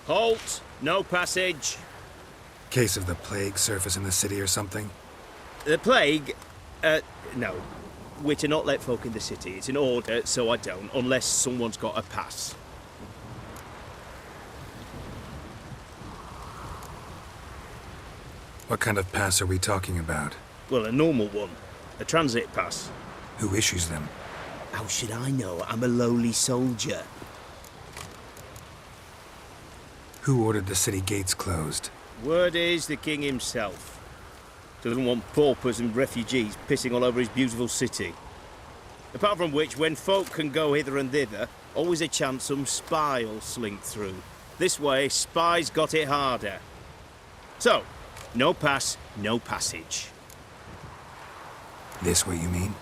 Halt! No passage. Case of the plague surface in the city or something? The plague? No. We're to not let folk in the city. It's an order, so I don't, unless someone's got a pass. What kind of pass are we talking about? Well, a normal one. A transit pass. Who issues them? How should I know? I'm a lowly soldier. Who ordered the city gates closed? Word is the king himself. Doesn't want paupers and refugees pissing all over his beautiful city. Apart from which, when folk can go hither and thither, always a chance some spy will slink through. This way, spies got it harder. So, no pass, no passage. This what you mean?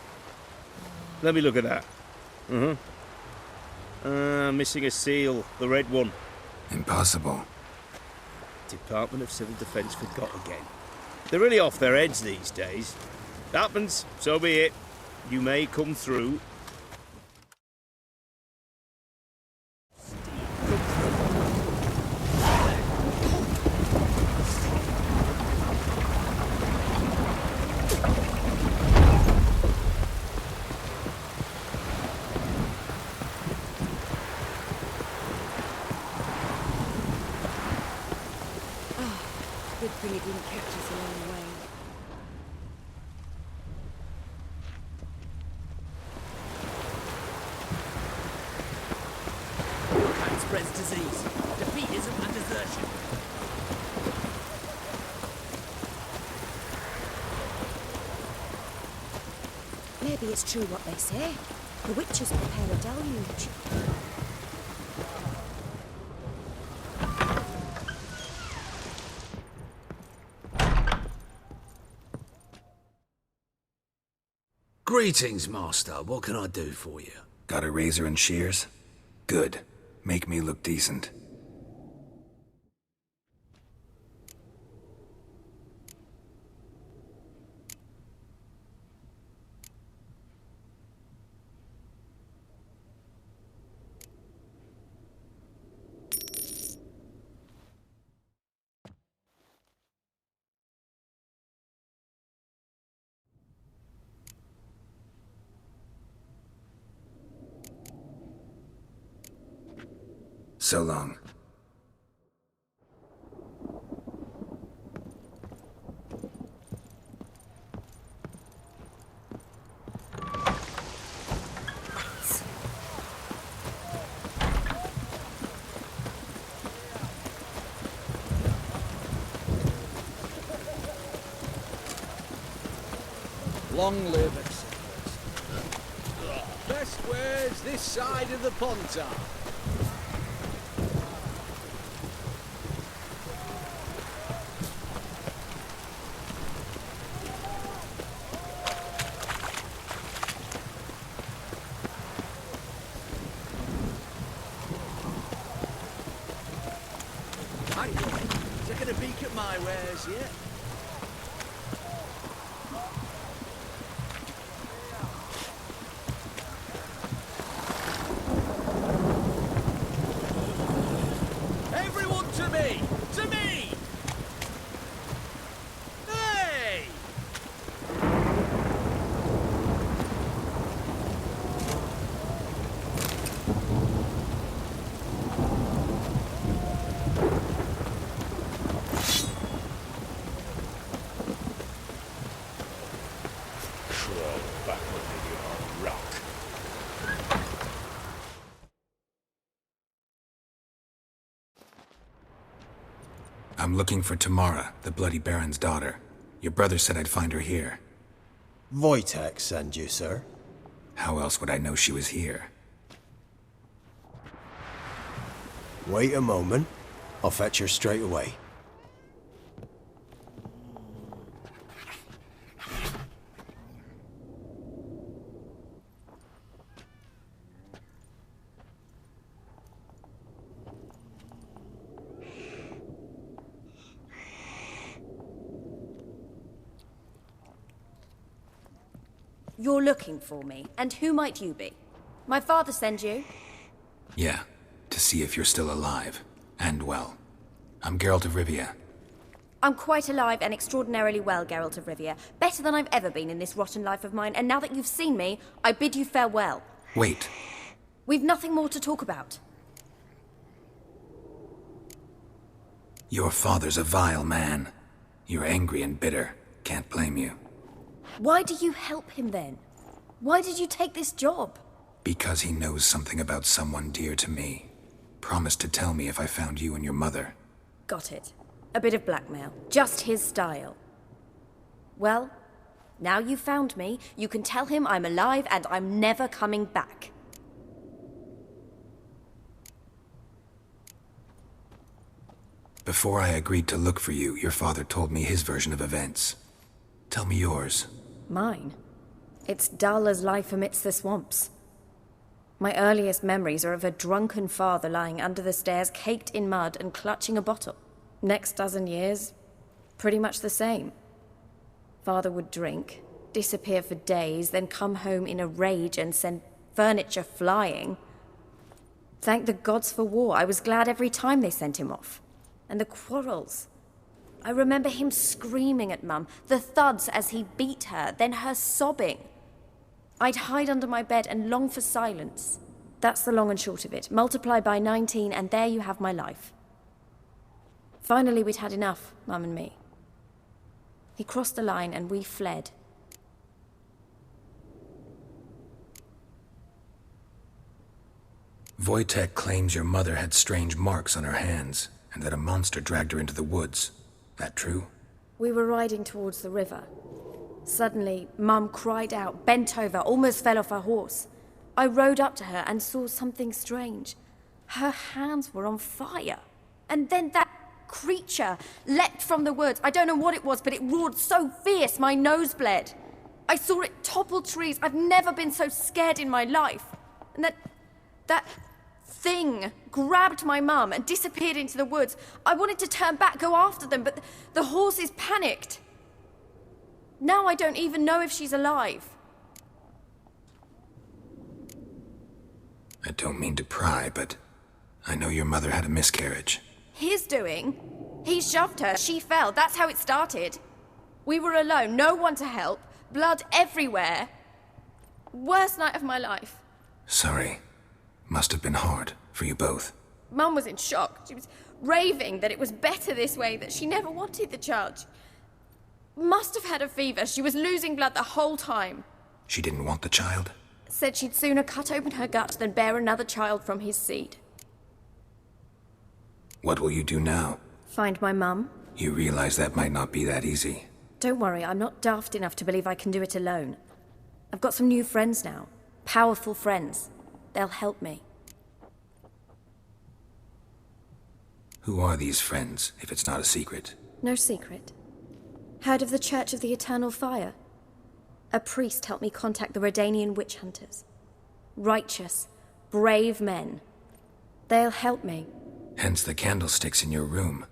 Let me look at that. Missing a seal, the red one. Impossible. Department of Civil Defence forgot again. They're really off their heads these days. Happens, so be it. You may come through. Good thing it didn't catch us along the way. Kind spreads disease. Defeatism and desertion. Maybe it's true what they say. The witches prepare a deluge. Greetings, Master. What can I do for you? Got a razor and shears? Good. Make me look decent. So long. Long live it. Best ways this side of the Pontar. Taking a peek at my wares yet? Everyone to me! To me! Hey! Crawl back under your rock. I'm looking for Tamara, the Bloody Baron's daughter. Your brother said I'd find her here. Wojtek send you, sir. How else would I know she was here? Wait a moment. I'll fetch her straight away. You're looking for me, and who might you be? My father send you? Yeah, to see if you're still alive. And well. I'm Geralt of Rivia. I'm quite alive and extraordinarily well, Geralt of Rivia. Better than I've ever been in this rotten life of mine, and now that you've seen me, I bid you farewell. Wait. We've nothing more to talk about. Your father's a vile man. You're angry and bitter. Can't blame you. Why do you help him then? Why did you take this job? Because he knows something about someone dear to me. Promised to tell me if I found you and your mother. Got it. A bit of blackmail. Just his style. Well, now you've found me, you can tell him I'm alive and I'm never coming back. Before I agreed to look for you, your father told me his version of events. Tell me yours. Mine? It's dull as life amidst the swamps. My earliest memories are of a drunken father lying under the stairs, caked in mud and clutching a bottle. Next dozen years, pretty much the same. Father would drink, disappear for days, then come home in a rage and send furniture flying. Thank the gods for war. I was glad every time they sent him off. And the quarrels. I remember him screaming at Mum, the thuds as he beat her, then her sobbing. I'd hide under my bed and long for silence. That's the long and short of it. Multiply by 19 and there you have my life. Finally, we'd had enough, Mum and me. He crossed the line and we fled. Wojtek claims your mother had strange marks on her hands, and that a monster dragged her into the woods. That true? We were riding towards the river. Suddenly, Mum cried out, bent over, almost fell off her horse. I rode up to her and saw something strange. Her hands were on fire. And then that creature leapt from the woods. I don't know what it was, but it roared so fierce my nose bled. I saw it topple trees. I've never been so scared in my life. And that thing grabbed my mum and disappeared into the woods. I wanted to turn back, go after them, but the horses panicked. Now I don't even know if she's alive. I don't mean to pry, but I know your mother had a miscarriage. His doing. He shoved her. She fell. That's how it started. We were alone. No one to help. Blood everywhere. Worst night of my life. Sorry. Must have been hard for you both. Mum was in shock. She was raving that it was better this way, that she never wanted the child. Must have had a fever. She was losing blood the whole time. She didn't want the child? Said she'd sooner cut open her gut than bear another child from his seed. What will you do now? Find my mum. You realize that might not be that easy. Don't worry, I'm not daft enough to believe I can do it alone. I've got some new friends now. Powerful friends. They'll help me. Who are these friends, if it's not a secret? No secret. Heard of the Church of the Eternal Fire? A priest helped me contact the Redanian witch hunters. Righteous, brave men. They'll help me. Hence the candlesticks in your room.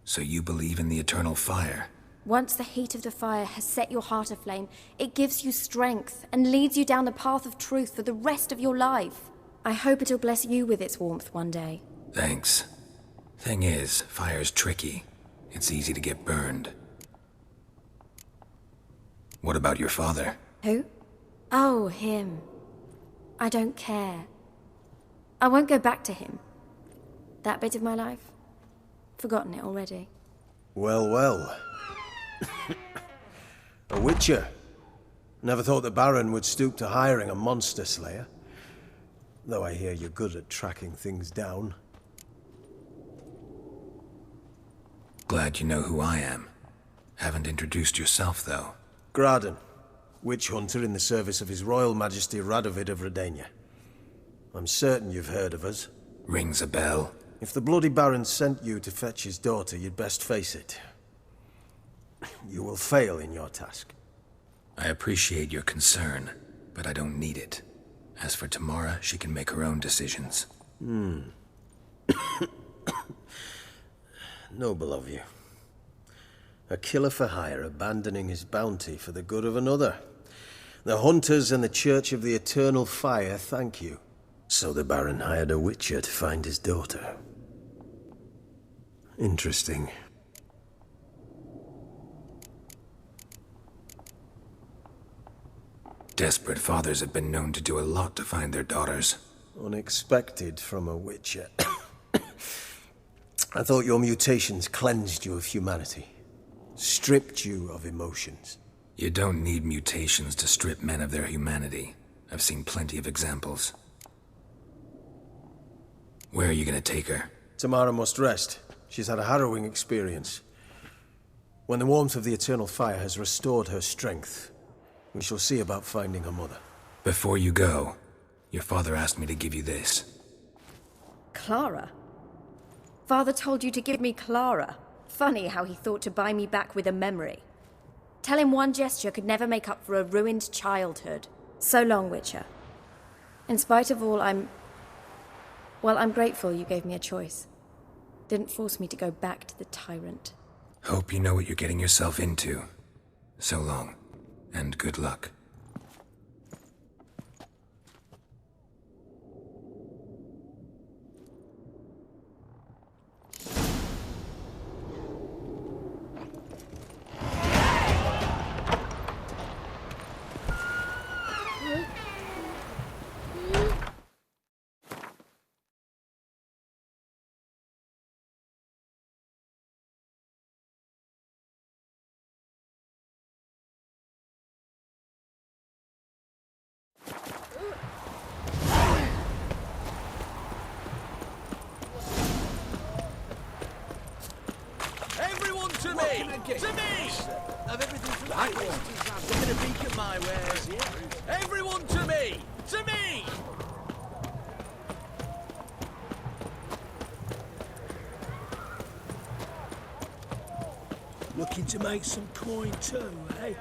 So you believe in the eternal fire? Once the heat of the fire has set your heart aflame, it gives you strength and leads you down the path of truth for the rest of your life. I hope it'll bless you with its warmth one day. Thanks. Thing is, fire's tricky. It's easy to get burned. What about your father? Who? Oh, him. I don't care. I won't go back to him. That bit of my life? Forgotten it already. Well, well. A witcher. Never thought the Baron would stoop to hiring a monster slayer. Though I hear you're good at tracking things down. Glad you know who I am. Haven't introduced yourself, though. Graden, witch hunter in the service of His Royal Majesty Radovid of Redania. I'm certain you've heard of us. Rings a bell. If the bloody Baron sent you to fetch his daughter, you'd best face it. You will fail in your task. I appreciate your concern, but I don't need it. As for Tamara, she can make her own decisions. Noble of you. A killer for hire abandoning his bounty for the good of another. The hunters and the Church of the Eternal Fire thank you. So the Baron hired a witcher to find his daughter. Interesting. Desperate fathers have been known to do a lot to find their daughters. Unexpected from a witcher. I thought your mutations cleansed you of humanity. Stripped you of emotions. You don't need mutations to strip men of their humanity. I've seen plenty of examples. Where are you gonna take her? Tamara must rest. She's had a harrowing experience. When the warmth of the eternal fire has restored her strength, we shall see about finding her mother. Before you go, your father asked me to give you this. Clara? Father told you to give me Clara. Funny how he thought to buy me back with a memory. Tell him one gesture could never make up for a ruined childhood. So long, Witcher. In spite of all, I'm grateful you gave me a choice. Didn't force me to go back to the tyrant. Hope you know what you're getting yourself into. So long, and good luck. Everyone to me! To me! Of everything from I want. Taking a peek at my wares. Everyone to me! To me! Looking to make some coin too, eh?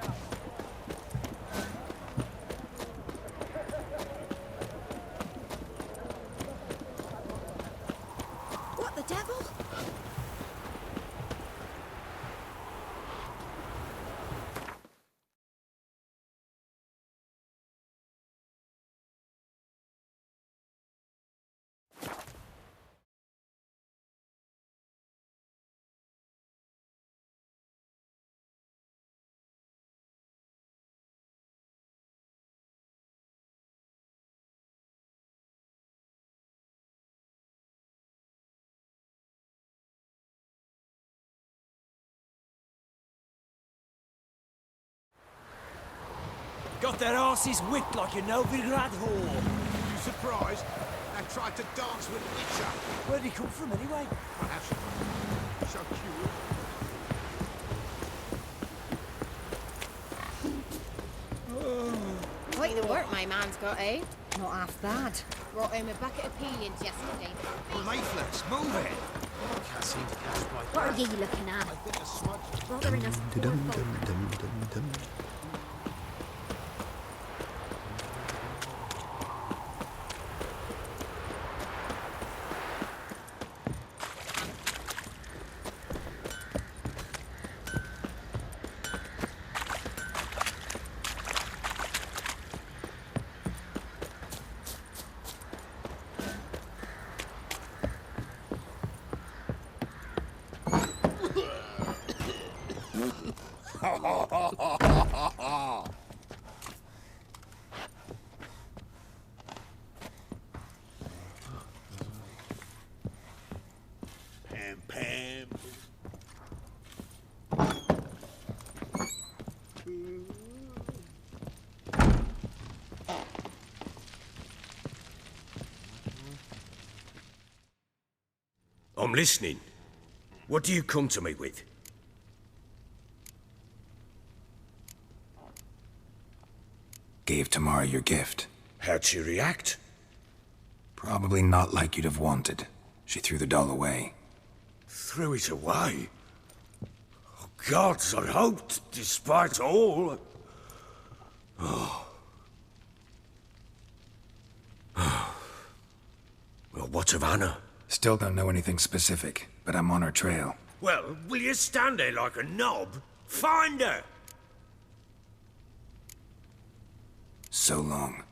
What the devil? Got their asses whipped like a Novigrad whore. You surprised? And tried to dance with Witcher. Where'd he come from anyway? Perhaps. So cute. Quite the work my man's got, eh? Not half bad. Brought home a bucket of peelings yesterday. Leaflets, move it. Can't seem to catch my What are you looking at? I think a smudge. Bothering us poor folk. Pam, Pam. I'm listening. What do you come to me with? Gave Tamara your gift. How'd she react? Probably not like you'd have wanted. She threw the doll away. Threw it away? Oh, gods, I hoped, despite all. Well, what of Anna? Still don't know anything specific, but I'm on her trail. Well, will you stand there like a knob? Find her! So long.